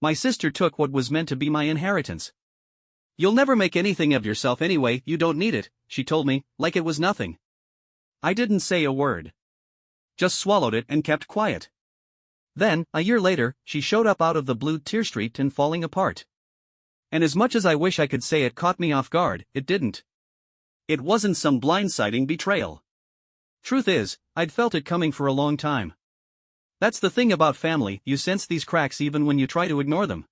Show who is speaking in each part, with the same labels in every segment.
Speaker 1: My sister took what was meant to be my inheritance. "You'll never make anything of yourself anyway, you don't need it," she told me, like it was nothing. I didn't say a word. Just swallowed it and kept quiet. Then, a year later, she showed up out of the blue, tear-streaked and falling apart. And as much as I wish I could say it caught me off guard, it didn't. It wasn't some blindsiding betrayal. Truth is, I'd felt it coming for a long time. That's the thing about family, you sense these cracks even when you try to ignore them.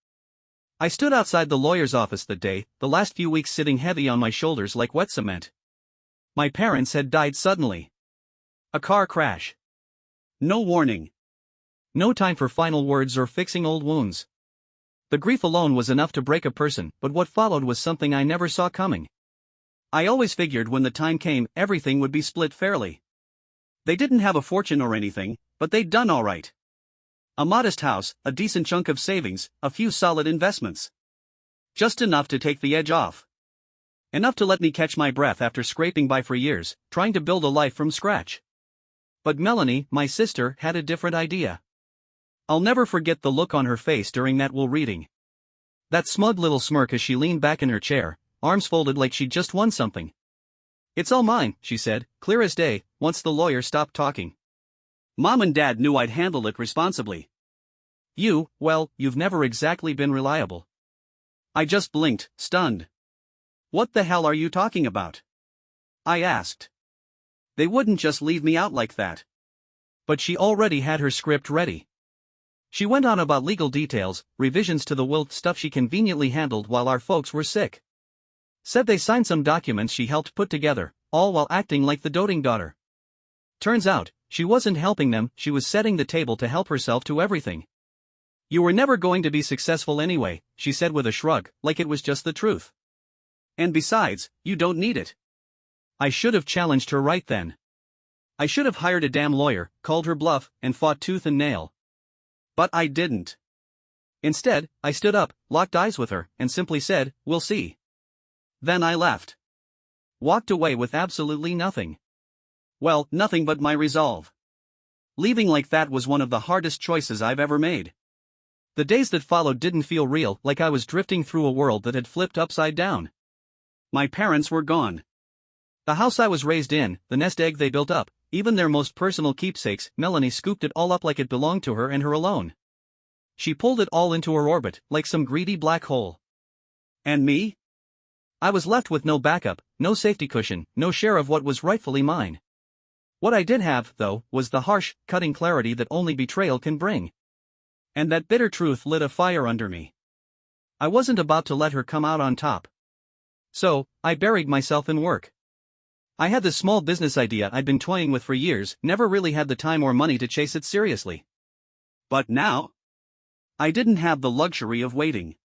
Speaker 1: I stood outside the lawyer's office that day, the last few weeks sitting heavy on my shoulders like wet cement. My parents had died suddenly. A car crash. No warning. No time for final words or fixing old wounds. The grief alone was enough to break a person, but what followed was something I never saw coming. I always figured when the time came, everything would be split fairly. They didn't have a fortune or anything, but they'd done all right. A modest house, a decent chunk of savings, a few solid investments. Just enough to take the edge off. Enough to let me catch my breath after scraping by for years, trying to build a life from scratch. But Melanie, my sister, had a different idea. I'll never forget the look on her face during that will reading. That smug little smirk as she leaned back in her chair, arms folded like she'd just won something. "It's all mine," she said, clear as day, once the lawyer stopped talking. "Mom and Dad knew I'd handle it responsibly. Well, you've never exactly been reliable." I just blinked, stunned. "What the hell are you talking about?" I asked. They wouldn't just leave me out like that. But she already had her script ready. She went on about legal details, revisions to the will, stuff she conveniently handled while our folks were sick. Said they signed some documents she helped put together, all while acting like the doting daughter. Turns out, she wasn't helping them, she was setting the table to help herself to everything. "You were never going to be successful anyway," she said with a shrug, like it was just the truth. "And besides, you don't need it." I should have challenged her right then. I should have hired a damn lawyer, called her bluff, and fought tooth and nail. But I didn't. Instead, I stood up, locked eyes with her, and simply said, "We'll see." Then I left. Walked away with absolutely nothing. Well, nothing but my resolve. Leaving like that was one of the hardest choices I've ever made. The days that followed didn't feel real, like I was drifting through a world that had flipped upside down. My parents were gone. The house I was raised in, the nest egg they built up, even their most personal keepsakes, Melanie scooped it all up like it belonged to her and her alone. She pulled it all into her orbit, like some greedy black hole. And me? I was left with no backup, no safety cushion, no share of what was rightfully mine. What I did have, though, was the harsh, cutting clarity that only betrayal can bring. And that bitter truth lit a fire under me. I wasn't about to let her come out on top. So, I buried myself in work. I had this small business idea I'd been toying with for years, never really had the time or money to chase it seriously. But now? I didn't have the luxury of waiting.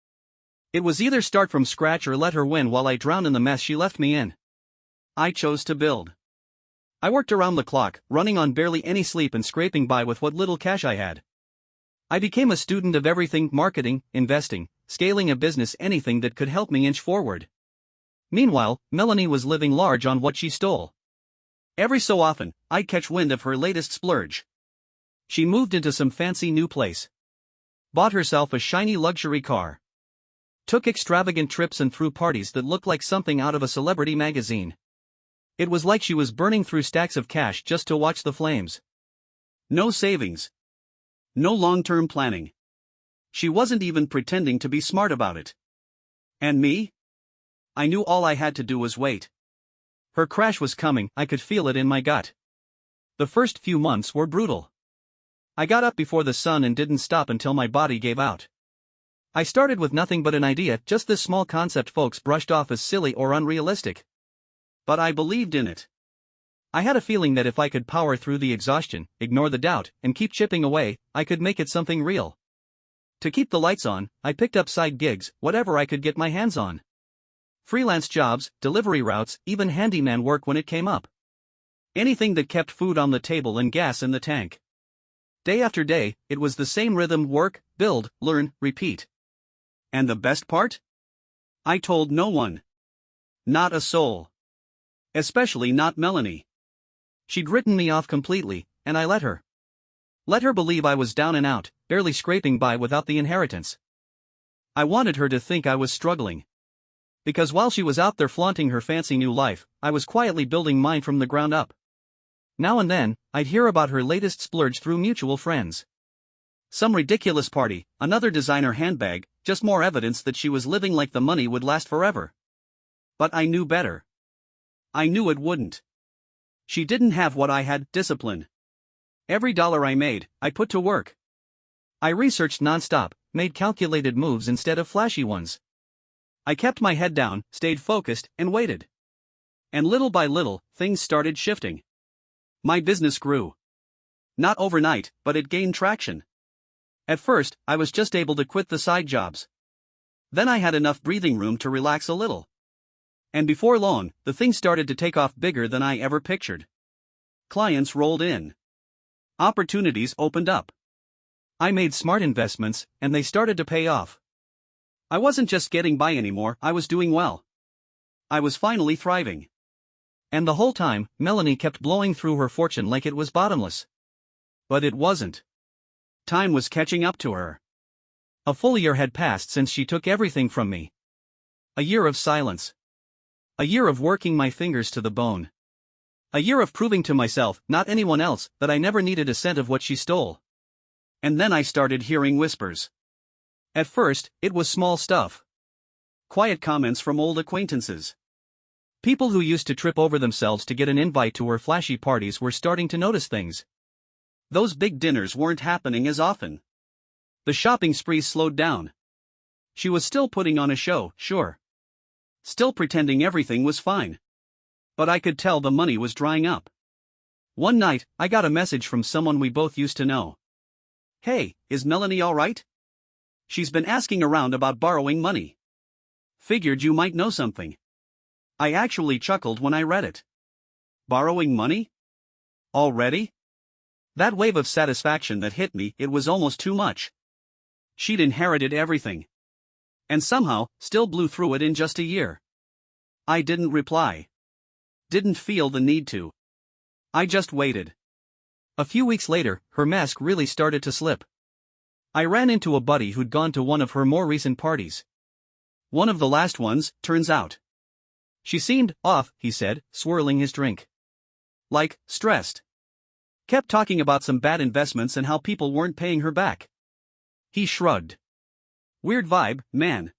Speaker 1: It was either start from scratch or let her win while I drowned in the mess she left me in. I chose to build. I worked around the clock, running on barely any sleep and scraping by with what little cash I had. I became a student of everything: marketing, investing, scaling a business, anything that could help me inch forward. Meanwhile, Melanie was living large on what she stole. Every so often, I'd catch wind of her latest splurge. She moved into some fancy new place. Bought herself a shiny luxury car. Took extravagant trips and threw parties that looked like something out of a celebrity magazine. It was like she was burning through stacks of cash just to watch the flames. No savings. No long-term planning. She wasn't even pretending to be smart about it. And me? I knew all I had to do was wait. Her crash was coming, I could feel it in my gut. The first few months were brutal. I got up before the sun and didn't stop until my body gave out. I started with nothing but an idea, just this small concept folks brushed off as silly or unrealistic. But I believed in it. I had a feeling that if I could power through the exhaustion, ignore the doubt, and keep chipping away, I could make it something real. To keep the lights on, I picked up side gigs, whatever I could get my hands on. Freelance jobs, delivery routes, even handyman work when it came up. Anything that kept food on the table and gas in the tank. Day after day, it was the same rhythm: work, build, learn, repeat. And the best part? I told no one. Not a soul. Especially not Melanie. She'd written me off completely, and I let her. Let her believe I was down and out, barely scraping by without the inheritance. I wanted her to think I was struggling. Because while she was out there flaunting her fancy new life, I was quietly building mine from the ground up. Now and then, I'd hear about her latest splurge through mutual friends. Some ridiculous party, another designer handbag, just more evidence that she was living like the money would last forever. But I knew better. I knew it wouldn't. She didn't have what I had, discipline. Every dollar I made, I put to work. I researched nonstop, made calculated moves instead of flashy ones. I kept my head down, stayed focused, and waited. And little by little, things started shifting. My business grew. Not overnight, but it gained traction. At first, I was just able to quit the side jobs. Then I had enough breathing room to relax a little. And before long, the thing started to take off bigger than I ever pictured. Clients rolled in. Opportunities opened up. I made smart investments, and they started to pay off. I wasn't just getting by anymore, I was doing well. I was finally thriving. And the whole time, Melanie kept blowing through her fortune like it was bottomless. But it wasn't. Time was catching up to her. A full year had passed since she took everything from me. A year of silence. A year of working my fingers to the bone. A year of proving to myself, not anyone else, that I never needed a cent of what she stole. And then I started hearing whispers. At first, it was small stuff. Quiet comments from old acquaintances. People who used to trip over themselves to get an invite to her flashy parties were starting to notice things. Those big dinners weren't happening as often. The shopping sprees slowed down. She was still putting on a show, sure. Still pretending everything was fine. But I could tell the money was drying up. One night, I got a message from someone we both used to know. "Hey, is Melanie all right? She's been asking around about borrowing money. Figured you might know something." I actually chuckled when I read it. Borrowing money? Already? That wave of satisfaction that hit me, it was almost too much. She'd inherited everything. And somehow, still blew through it in just a year. I didn't reply. Didn't feel the need to. I just waited. A few weeks later, her mask really started to slip. I ran into a buddy who'd gone to one of her more recent parties. One of the last ones, turns out. She seemed off, he said, swirling his drink. Like, stressed. Kept talking about some bad investments and how people weren't paying her back. He shrugged. Weird vibe, man.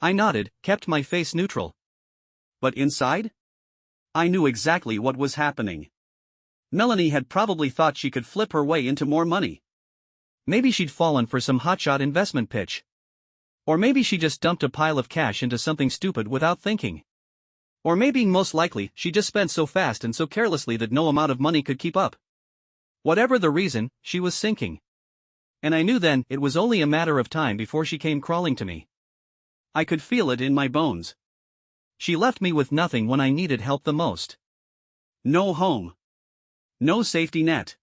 Speaker 1: I nodded, kept my face neutral. But inside? I knew exactly what was happening. Melanie had probably thought she could flip her way into more money. Maybe she'd fallen for some hotshot investment pitch. Or maybe she just dumped a pile of cash into something stupid without thinking. Or maybe, most likely, she just spent so fast and so carelessly that no amount of money could keep up. Whatever the reason, she was sinking. And I knew then it was only a matter of time before she came crawling to me. I could feel it in my bones. She left me with nothing when I needed help the most. No home. No safety net.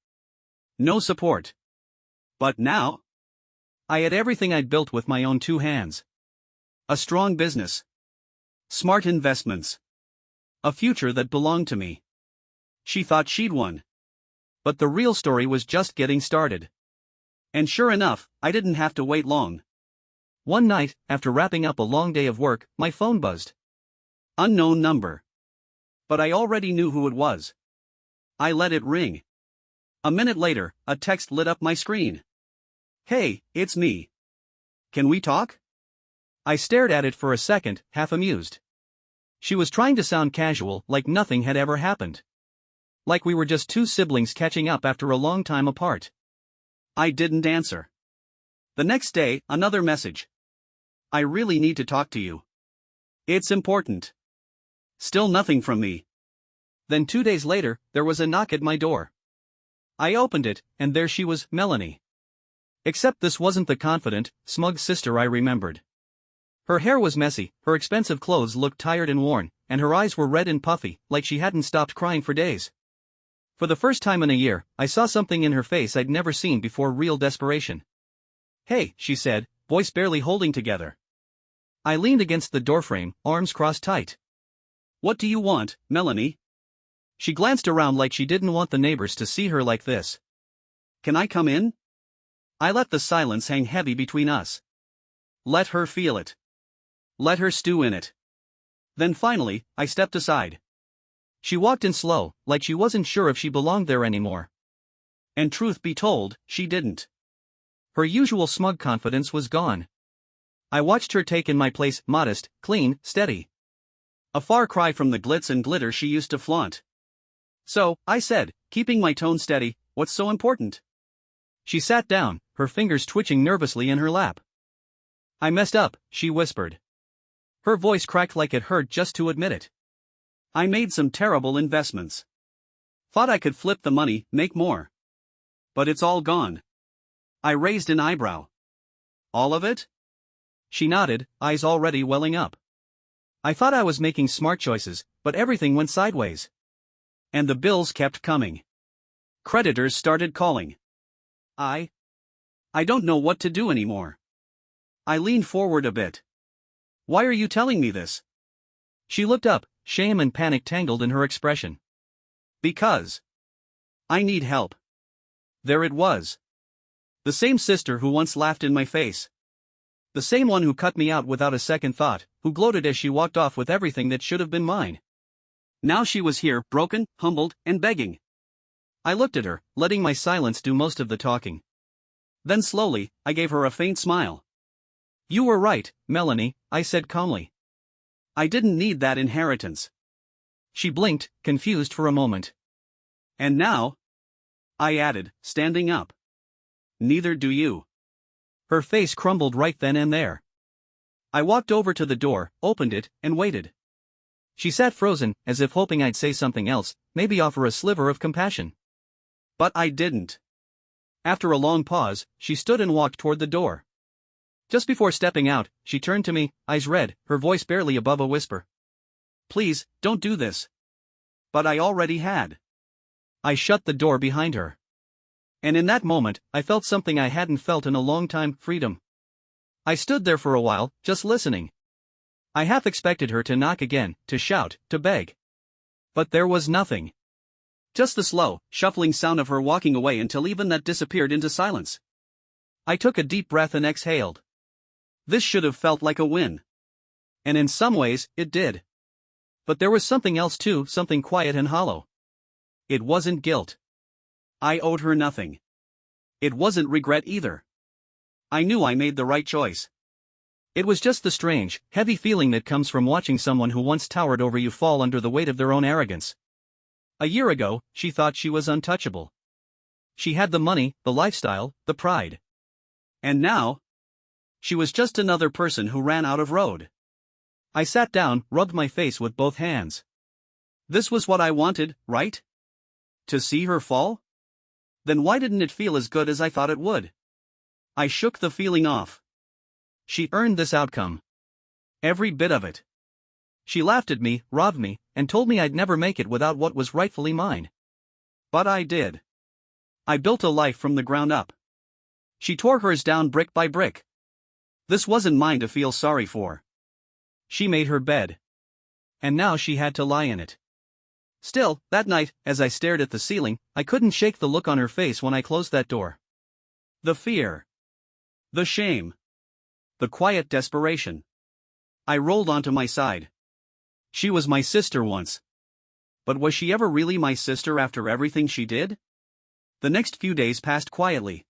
Speaker 1: No support. But now? I had everything I'd built with my own two hands. A strong business. Smart investments. A future that belonged to me. She thought she'd won. But the real story was just getting started. And sure enough, I didn't have to wait long. One night, after wrapping up a long day of work, my phone buzzed. Unknown number. But I already knew who it was. I let it ring. A minute later, a text lit up my screen. "Hey, it's me. Can we talk?" I stared at it for a second, half amused. She was trying to sound casual, like nothing had ever happened. Like we were just two siblings catching up after a long time apart. I didn't answer. The next day, another message. "I really need to talk to you. It's important." Still nothing from me. Then 2 days later, there was a knock at my door. I opened it, and there she was, Melanie. Except this wasn't the confident, smug sister I remembered. Her hair was messy, her expensive clothes looked tired and worn, and her eyes were red and puffy, like she hadn't stopped crying for days. For the first time in a year, I saw something in her face I'd never seen before: real desperation. "Hey," she said, voice barely holding together. I leaned against the doorframe, arms crossed tight. "What do you want, Melanie?" She glanced around like she didn't want the neighbors to see her like this. "Can I come in?" I let the silence hang heavy between us. Let her feel it. Let her stew in it. Then finally, I stepped aside. She walked in slow, like she wasn't sure if she belonged there anymore. And truth be told, she didn't. Her usual smug confidence was gone. I watched her take in my place, modest, clean, steady. A far cry from the glitz and glitter she used to flaunt. So, I said, keeping my tone steady, what's so important? She sat down, her fingers twitching nervously in her lap. I messed up, she whispered. Her voice cracked like it hurt just to admit it. I made some terrible investments. Thought I could flip the money, make more. But it's all gone. I raised an eyebrow. All of it? She nodded, eyes already welling up. I thought I was making smart choices, but everything went sideways. And the bills kept coming. Creditors started calling. I don't know what to do anymore. I leaned forward a bit. Why are you telling me this? She looked up, shame and panic tangled in her expression. Because I need help. There it was. The same sister who once laughed in my face. The same one who cut me out without a second thought, who gloated as she walked off with everything that should have been mine. Now she was here, broken, humbled, and begging. I looked at her, letting my silence do most of the talking. Then slowly, I gave her a faint smile. You were right, Melanie, I said calmly. I didn't need that inheritance. She blinked, confused for a moment. And now? I added, standing up. Neither do you. Her face crumbled right then and there. I walked over to the door, opened it, and waited. She sat frozen, as if hoping I'd say something else, maybe offer a sliver of compassion. But I didn't. After a long pause, she stood and walked toward the door. Just before stepping out, she turned to me, eyes red, her voice barely above a whisper. Please, don't do this. But I already had. I shut the door behind her. And in that moment, I felt something I hadn't felt in a long time, freedom. I stood there for a while, just listening. I half expected her to knock again, to shout, to beg. But there was nothing. Just the slow, shuffling sound of her walking away until even that disappeared into silence. I took a deep breath and exhaled. This should have felt like a win. And in some ways, it did. But there was something else too, something quiet and hollow. It wasn't guilt. I owed her nothing. It wasn't regret either. I knew I made the right choice. It was just the strange, heavy feeling that comes from watching someone who once towered over you fall under the weight of their own arrogance. A year ago, she thought she was untouchable. She had the money, the lifestyle, the pride. And now? She was just another person who ran out of road. I sat down, rubbed my face with both hands. This was what I wanted, right? To see her fall? Then why didn't it feel as good as I thought it would? I shook the feeling off. She earned this outcome. Every bit of it. She laughed at me, robbed me, and told me I'd never make it without what was rightfully mine. But I did. I built a life from the ground up. She tore hers down brick by brick. This wasn't mine to feel sorry for. She made her bed. And now she had to lie in it. Still, that night, as I stared at the ceiling, I couldn't shake the look on her face when I closed that door. The fear. The shame. The quiet desperation. I rolled onto my side. She was my sister once. But was she ever really my sister after everything she did? The next few days passed quietly.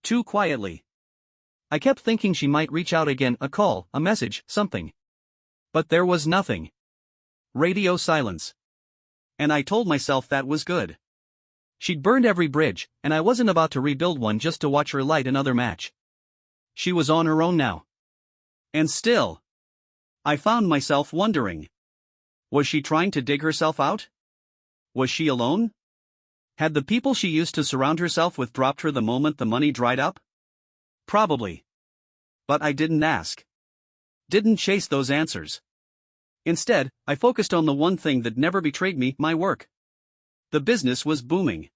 Speaker 1: Too quietly. I kept thinking she might reach out again, a call, a message, something. But there was nothing. Radio silence. And I told myself that was good. She'd burned every bridge, and I wasn't about to rebuild one just to watch her light another match. She was on her own now. And still, I found myself wondering. Was she trying to dig herself out? Was she alone? Had the people she used to surround herself with dropped her the moment the money dried up? Probably. But I didn't ask. Didn't chase those answers. Instead, I focused on the one thing that never betrayed me, my work. The business was booming.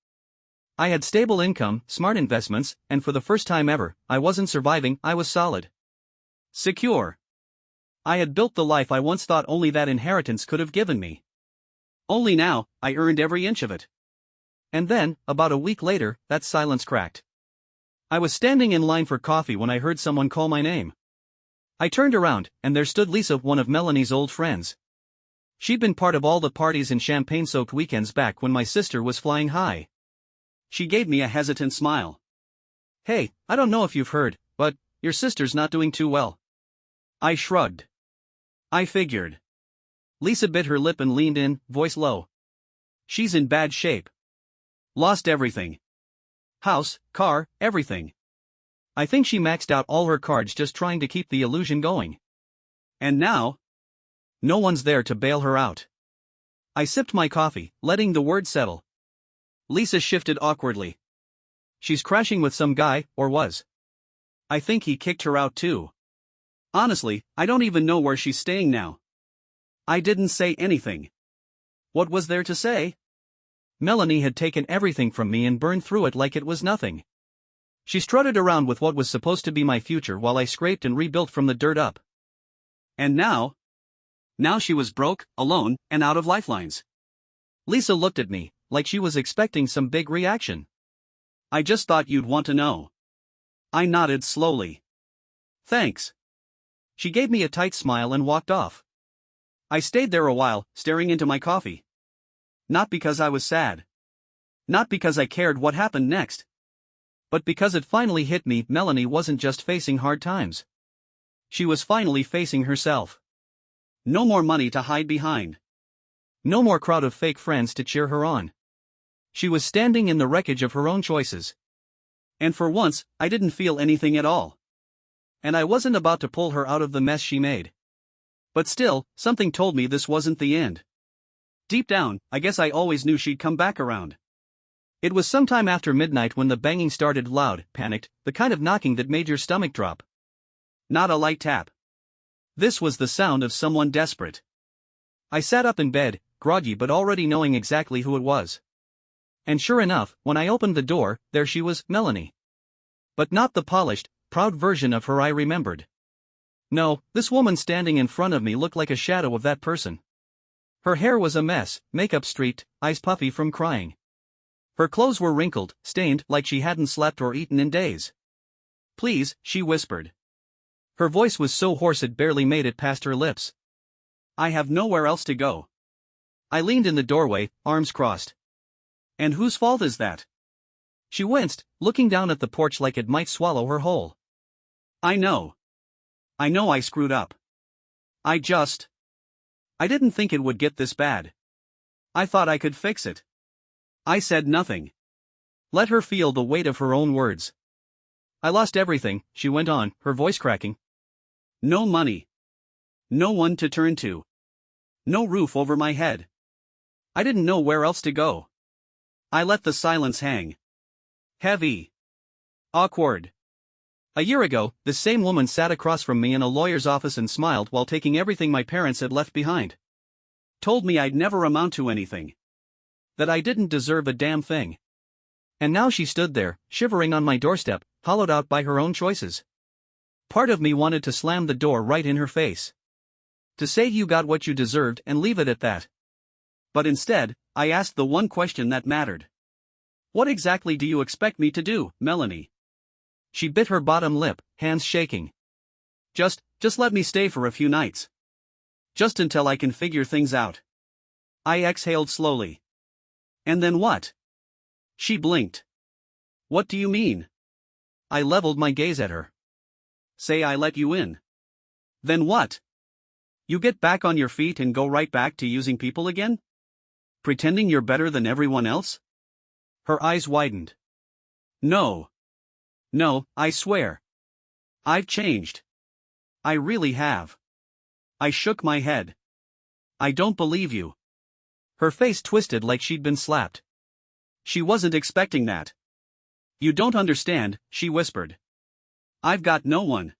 Speaker 1: I had stable income, smart investments, and for the first time ever, I wasn't surviving, I was solid. Secure. I had built the life I once thought only that inheritance could have given me. Only now, I earned every inch of it. And then, about a week later, that silence cracked. I was standing in line for coffee when I heard someone call my name. I turned around, and there stood Lisa, one of Melanie's old friends. She'd been part of all the parties and champagne-soaked weekends back when my sister was flying high. She gave me a hesitant smile. "Hey, I don't know if you've heard, but your sister's not doing too well." I shrugged. "I figured." Lisa bit her lip and leaned in, voice low. "She's in bad shape. Lost everything. House, car, everything. I think she maxed out all her cards just trying to keep the illusion going. And now, no one's there to bail her out." I sipped my coffee, letting the words settle. Lisa shifted awkwardly. "She's crashing with some guy, or was. I think he kicked her out too. Honestly, I don't even know where she's staying now." I didn't say anything. What was there to say? Melanie had taken everything from me and burned through it like it was nothing. She strutted around with what was supposed to be my future while I scraped and rebuilt from the dirt up. And now? Now she was broke, alone, and out of lifelines. Lisa looked at me, like she was expecting some big reaction. "I just thought you'd want to know." I nodded slowly. "Thanks." She gave me a tight smile and walked off. I stayed there a while, staring into my coffee. Not because I was sad. Not because I cared what happened next. But because it finally hit me, Melanie wasn't just facing hard times. She was finally facing herself. No more money to hide behind. No more crowd of fake friends to cheer her on. She was standing in the wreckage of her own choices. And for once, I didn't feel anything at all. And I wasn't about to pull her out of the mess she made. But still, something told me this wasn't the end. Deep down, I guess I always knew she'd come back around. It was sometime after midnight when the banging started, loud, panicked, the kind of knocking that made your stomach drop. Not a light tap. This was the sound of someone desperate. I sat up in bed, groggy but already knowing exactly who it was. And sure enough, when I opened the door, there she was, Melanie. But not the polished, proud version of her I remembered. No, this woman standing in front of me looked like a shadow of that person. Her hair was a mess, makeup streaked, eyes puffy from crying. Her clothes were wrinkled, stained, like she hadn't slept or eaten in days. "Please," she whispered. Her voice was so hoarse it barely made it past her lips. "I have nowhere else to go." I leaned in the doorway, arms crossed. "And whose fault is that?" She winced, looking down at the porch like it might swallow her whole. I know I screwed up. I didn't think it would get this bad. I thought I could fix it." I said nothing. Let her feel the weight of her own words. "I lost everything," she went on, her voice cracking. "No money. No one to turn to. No roof over my head. I didn't know where else to go." I let the silence hang. Heavy. Awkward. A year ago, the same woman sat across from me in a lawyer's office and smiled while taking everything my parents had left behind. Told me I'd never amount to anything. That I didn't deserve a damn thing. And now she stood there, shivering on my doorstep, hollowed out by her own choices. Part of me wanted to slam the door right in her face. To say you got what you deserved and leave it at that. But instead, I asked the one question that mattered. "What exactly do you expect me to do, Melanie?" She bit her bottom lip, hands shaking. Just let me stay for a few nights. Just until I can figure things out." I exhaled slowly. "And then what?" She blinked. "What do you mean?" I leveled my gaze at her. "Say I let you in. Then what? You get back on your feet and go right back to using people again? Pretending you're better than everyone else?" Her eyes widened. No, I swear. I've changed. I really have." I shook my head. "I don't believe you." Her face twisted like she'd been slapped. She wasn't expecting that. "You don't understand," she whispered. "I've got no one.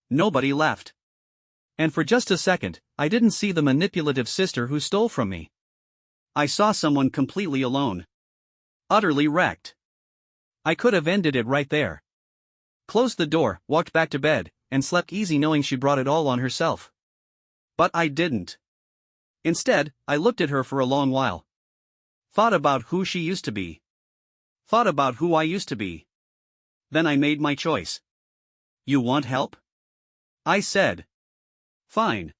Speaker 1: Nobody left." And for just a second, I didn't see the manipulative sister who stole from me. I saw someone completely alone. Utterly wrecked. I could have ended it right there. Closed the door, walked back to bed, and slept easy knowing she brought it all on herself. But I didn't. Instead, I looked at her for a long while. Thought about who she used to be. Thought about who I used to be. Then I made my choice. "You want help?" I said. Fine.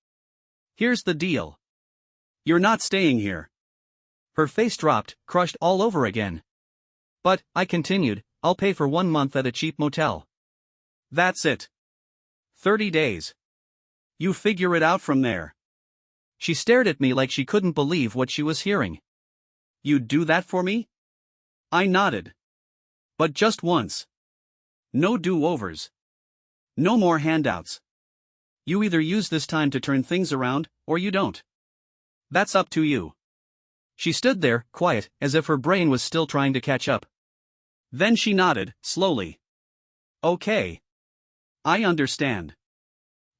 Speaker 1: Here's the deal. You're not staying here. Her face dropped, crushed all over again. But, I continued, I'll pay for 1 month at a cheap motel. That's it. 30 days. You figure it out from there. She stared at me like she couldn't believe what she was hearing. You'd do that for me? I nodded. But just once. No do-overs. No more handouts. You either use this time to turn things around, or you don't. That's up to you. She stood there, quiet, as if her brain was still trying to catch up. Then she nodded, slowly. Okay. I understand.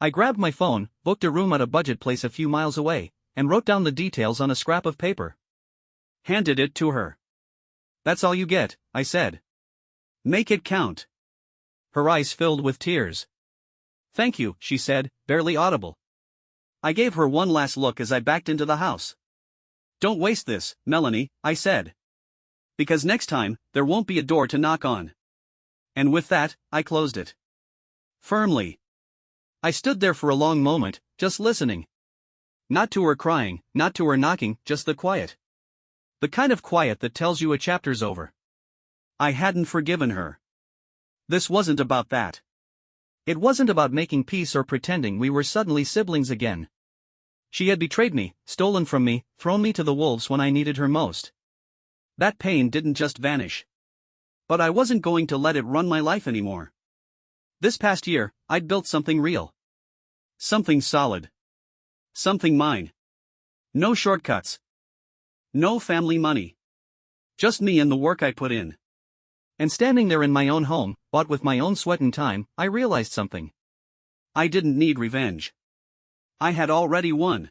Speaker 1: I grabbed my phone, booked a room at a budget place a few miles away, and wrote down the details on a scrap of paper. Handed it to her. That's all you get, I said. Make it count. Her eyes filled with tears. Thank you, she said, barely audible. I gave her one last look as I backed into the house. Don't waste this, Melanie, I said. Because next time, there won't be a door to knock on. And with that, I closed it. Firmly. I stood there for a long moment, just listening. Not to her crying, not to her knocking, just the quiet. The kind of quiet that tells you a chapter's over. I hadn't forgiven her. This wasn't about that. It wasn't about making peace or pretending we were suddenly siblings again. She had betrayed me, stolen from me, thrown me to the wolves when I needed her most. That pain didn't just vanish. But I wasn't going to let it run my life anymore. This past year, I'd built something real. Something solid. Something mine. No shortcuts. No family money. Just me and the work I put in. And standing there in my own home, bought with my own sweat and time, I realized something. I didn't need revenge. I had already won.